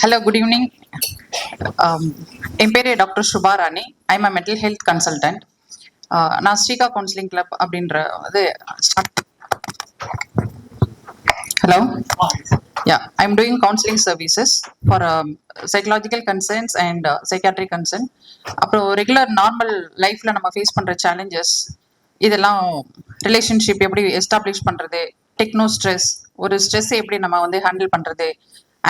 Hello, good evening. என் பேர் doctor Subha Rani. I'm a mental health consultant. நான் ஸ்ரீகா கவுன்சிலிங் கிளப் அப்படின்ற இது hello yeah I'm doing counselling services for psychological concerns and psychiatric concern. அப்புறம் regular normal லைஃப்பில் நம்ம face பண்ணுற சேலஞ்சஸ் இதெல்லாம், ரிலேஷன்ஷிப் எப்படி எஸ்டாப்ளிஷ் பண்ணுறது, டெக்னோ ஸ்ட்ரெஸ், ஒரு ஸ்ட்ரெஸ் எப்படி நம்ம வந்து ஹேண்டில் பண்ணுறது,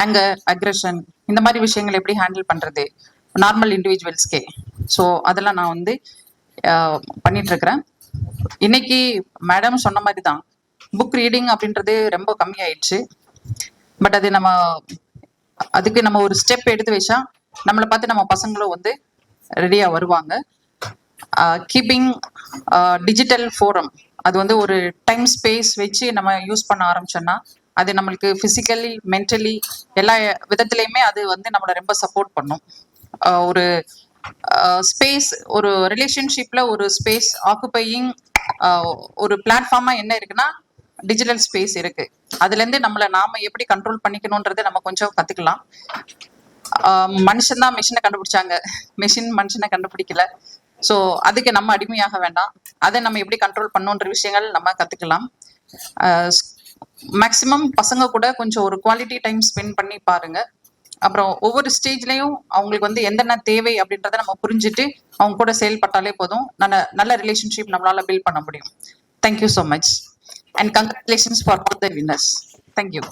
ஆங்கர், அக்ரெஷன், இந்த மாதிரி விஷயங்கள் எப்படி ஹேண்டில் பண்ணுறது நார்மல் இண்டிவிஜுவல்ஸ்க்கே. ஸோ அதெல்லாம் நான் வந்து பண்ணிட்டு இருக்கிறேன். இன்னைக்கு மேடம் சொன்ன மாதிரி தான் புக் ரீடிங் அப்படின்றது ரொம்ப கம்மியாயிடுச்சு. பட் அது அதுக்கு நம்ம ஒரு ஸ்டெப் எடுத்து வச்சா நம்மளை பார்த்து நம்ம பசங்களும் வந்து ரெடியாக வருவாங்க. கீப்பிங் டிஜிட்டல் ஃபோரம், அது வந்து ஒரு டைம் ஸ்பேஸ் வச்சு நம்ம யூஸ் பண்ண ஆரம்பிச்சோன்னா அது நம்மளுக்கு ஃபிசிக்கலி மென்டலி எல்லா விதத்துலையுமே அது வந்து நம்மளை ரொம்ப சப்போர்ட் பண்ணும். ஒரு ஸ்பேஸ், ஒரு ரிலேஷன்ஷிப்ல ஒரு ஸ்பேஸ் ஆக்குபையிங் ஒரு பிளாட்ஃபார்மா என்ன இருக்குன்னா டிஜிட்டல் ஸ்பேஸ் இருக்கு. அதுலேருந்து நம்மளை நாம எப்படி கண்ட்ரோல் பண்ணிக்கணும்ன்றதை நம்ம கொஞ்சம் கத்துக்கலாம். மனுஷன் தான் மிஷினை கண்டுபிடிச்சாங்க, மிஷின் மனுஷனை கண்டுபிடிக்கல. ஸோ அதுக்கு நம்ம அடிமையாக வேண்டாம், அதை நம்ம எப்படி கண்ட்ரோல் பண்ணணுன்ற விஷயங்கள் நம்ம கத்துக்கலாம். மேக்சிமம் பசங்க கூட கொஞ்சம் ஒரு குவாலிட்டி டைம் ஸ்பெண்ட் பண்ணி பாருங்க. அப்புறம் ஒவ்வொரு ஸ்டேஜ்லையும் அவங்களுக்கு வந்து என்னென்ன தேவை அப்படின்றத நம்ம புரிஞ்சுட்டு அவங்க கூட செயல்பட்டாலே போதும், நல்ல ரிலேஷன்ஷிப் நம்மளால பில்ட் பண்ண முடியும். Thank you so much and congratulations for all the winners. Thank you.